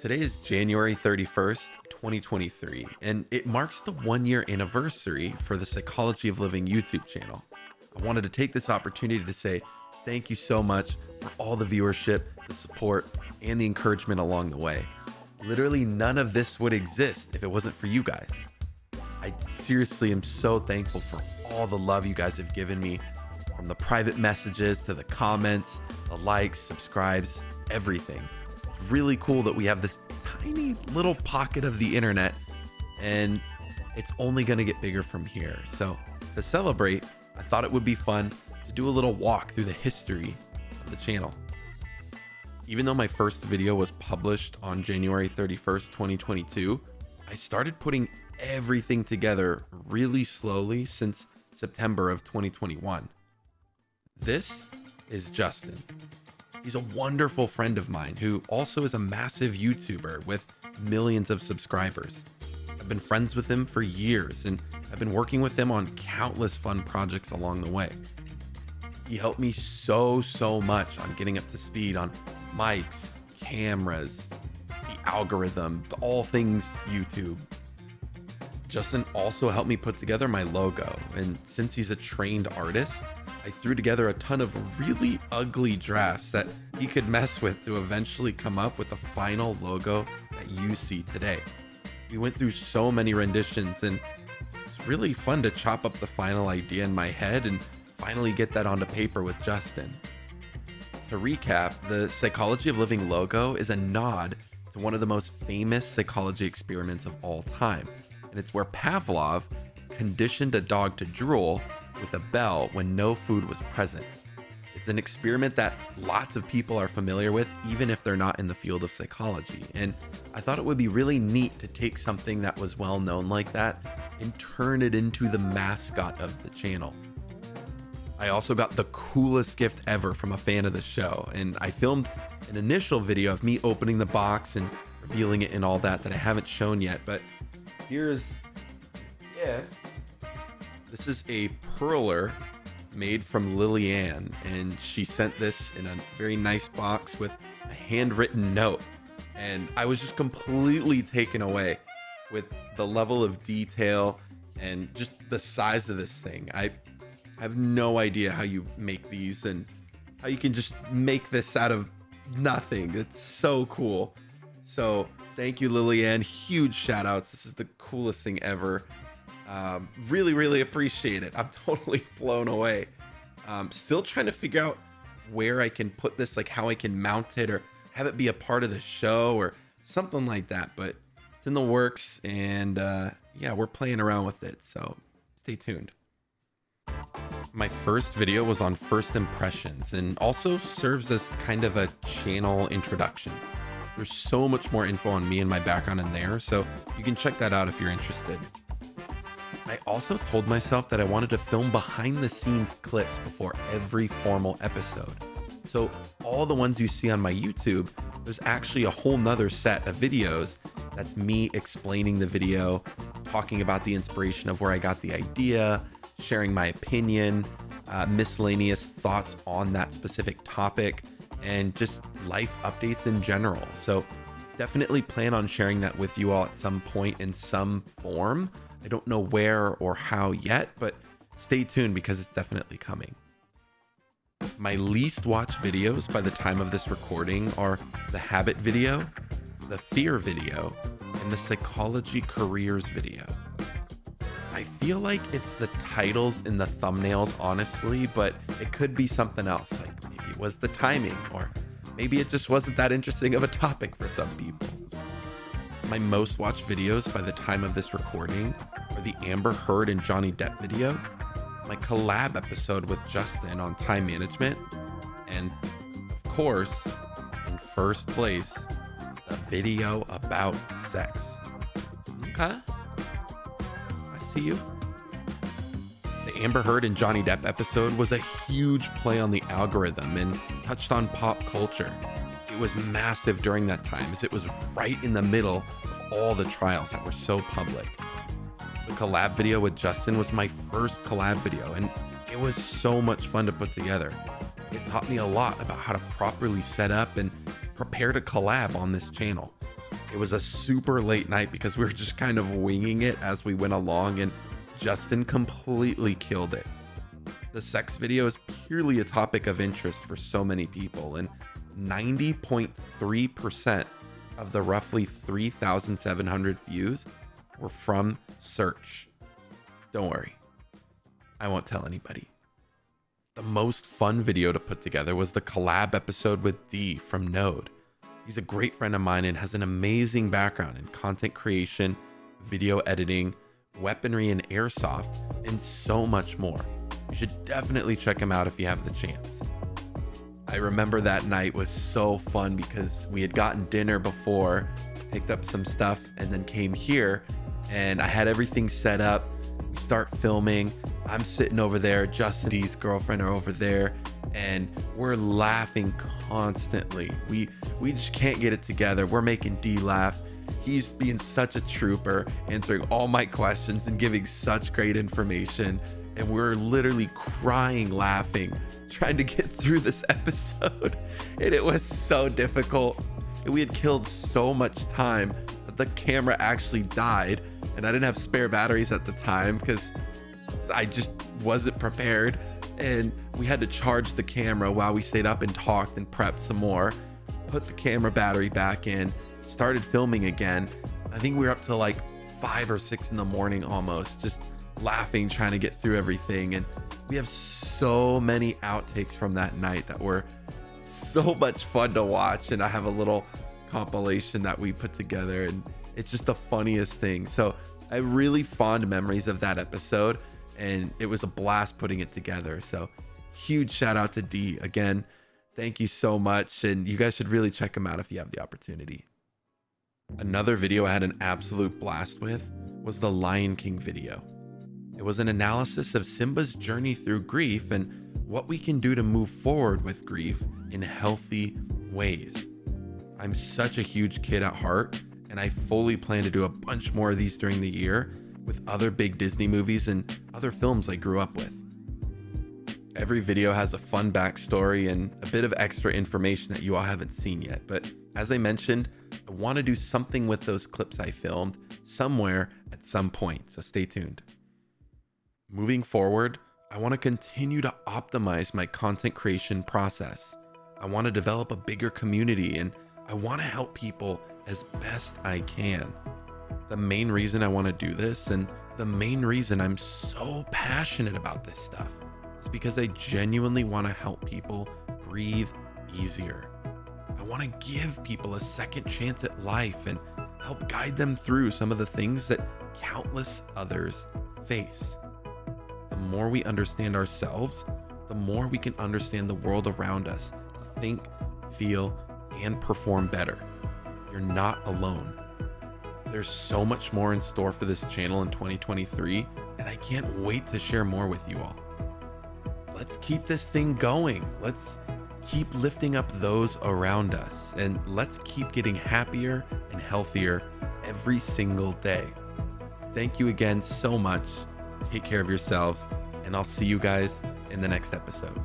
Today is January 31st, 2023, and it marks the 1 year anniversary for the Psychology of Living YouTube channel. I wanted to take this opportunity to say thank you so much for all the viewership, the support, and the encouragement along the way. Literally none of this would exist if it wasn't for you guys. I seriously am so thankful for all the love you guys have given me, from the private messages to the comments, the likes, subscribes, everything. It's really cool that we have this tiny little pocket of the internet, and it's only going to get bigger from here. So to celebrate, I thought it would be fun to do a little walk through the history of the channel. Even though my first video was published on January 31st, 2022, I started putting everything together really slowly since September of 2021. This is Justin. He's a wonderful friend of mine who also is a massive YouTuber with millions of subscribers. I've been friends with him for years, and I've been working with him on countless fun projects along the way. He helped me so much on getting up to speed on mics, cameras, the algorithm, all things YouTube. Justin also helped me put together my logo, and since he's a trained artist, I threw together a ton of really ugly drafts that he could mess with to eventually come up with the final logo that you see today. We went through so many renditions, and it's really fun to chop up the final idea in my head and finally get that onto paper with Justin. To recap, the Psychology of Living logo is a nod to one of the most famous psychology experiments of all time, and it's where Pavlov conditioned a dog to drool with a bell when no food was present. It's an experiment that lots of people are familiar with, even if they're not in the field of psychology. And I thought it would be really neat to take something that was well known like that and turn it into the mascot of the channel. I also got the coolest gift ever from a fan of the show, and I filmed an initial video of me opening the box and revealing it and all that I haven't shown yet, but here's This is a perler made from LilyAnne, and she sent this in a very nice box with a handwritten note. And I was just completely taken away with the level of detail and just the size of this thing. I have no idea how you make these and how you can just make this out of nothing. It's so cool. So thank you, LilyAnne. Huge shout outs. This is the coolest thing ever. Really appreciate it. I'm totally blown away. Still trying to figure out where I can put this, like how I can mount it or have it be a part of the show or something like that, but it's in the works, and yeah, we're playing around with it, so stay tuned. My first video was on first impressions and also serves as kind of a channel introduction. There's so much more info on me and my background in there, so you can check that out if you're interested. I also told myself that I wanted to film behind the scenes clips before every formal episode. So all the ones you see on my YouTube, there's actually a whole nother set of videos that's me explaining the video, talking about the inspiration of where I got the idea, sharing my opinion, miscellaneous thoughts on that specific topic, and just life updates in general. So definitely plan on sharing that with you all at some point in some form. I don't know where or how yet, but stay tuned because it's definitely coming. My least watched videos by the time of this recording are the habit video, the fear video, and the psychology careers video. I feel like it's the titles in the thumbnails, honestly, but it could be something else. Like maybe it was the timing, or maybe it just wasn't that interesting of a topic for some people. My most watched videos by the time of this recording are the Amber Heard and Johnny Depp video, my collab episode with Justin on time management, and of course, in first place, the video about sex. Okay, I see you. The Amber Heard and Johnny Depp episode was a huge play on the algorithm and touched on pop culture. It was massive during that time, as it was right in the middle of all the trials that were so public. The collab video with Justin was my first collab video, and it was so much fun to put together. It taught me a lot about how to properly set up and prepare to collab on this channel. It was a super late night because we were just kind of winging it as we went along, and Justin completely killed it. The sex video is purely a topic of interest for so many people, and 90.3% of the roughly 3,700 views were from search. Don't worry, I won't tell anybody. The most fun video to put together was the collab episode with D from Node. He's a great friend of mine and has an amazing background in content creation, video editing, weaponry and airsoft, and so much more. You should definitely check him out if you have the chance. I remember that night was so fun because we had gotten dinner before, picked up some stuff, and then came here, and I had everything set up. We start filming. I'm sitting over there, Justin D's girlfriend are over there, and we're laughing constantly. We just can't get it together. We're making D laugh. He's being such a trooper, answering all my questions and giving such great information. And we're literally crying, laughing, trying to get through this episode. And it was so difficult. And we had killed so much time that the camera actually died. And I didn't have spare batteries at the time because I just wasn't prepared. And we had to charge the camera while we stayed up and talked and prepped some more, put the camera battery back in, started filming again. I think we were up to like 5 or 6 in the morning almost, just laughing, trying to get through everything. And we have so many outtakes from that night that were so much fun to watch. And I have a little compilation that we put together, and it's just the funniest thing. So I have really fond memories of that episode, and it was a blast putting it together. So huge shout out to D again. Thank you so much. And you guys should really check him out if you have the opportunity. Another video I had an absolute blast with was the Lion King video. It was an analysis of Simba's journey through grief and what we can do to move forward with grief in healthy ways. I'm such a huge kid at heart, and I fully plan to do a bunch more of these during the year with other big Disney movies and other films I grew up with. Every video has a fun backstory and a bit of extra information that you all haven't seen yet, but as I mentioned, I want to do something with those clips I filmed somewhere at some point, so stay tuned. Moving forward, I want to continue to optimize my content creation process. I want to develop a bigger community, and I want to help people as best I can. The main reason I want to do this, and the main reason I'm so passionate about this stuff, is because I genuinely want to help people breathe easier. I want to give people a second chance at life and help guide them through some of the things that countless others face. The more we understand ourselves, the more we can understand the world around us to think, feel, and perform better. You're not alone. There's so much more in store for this channel in 2023, and I can't wait to share more with you all. Let's keep this thing going. Let's keep lifting up those around us, and let's keep getting happier and healthier every single day. Thank you again so much. Take care of yourselves, and I'll see you guys in the next episode.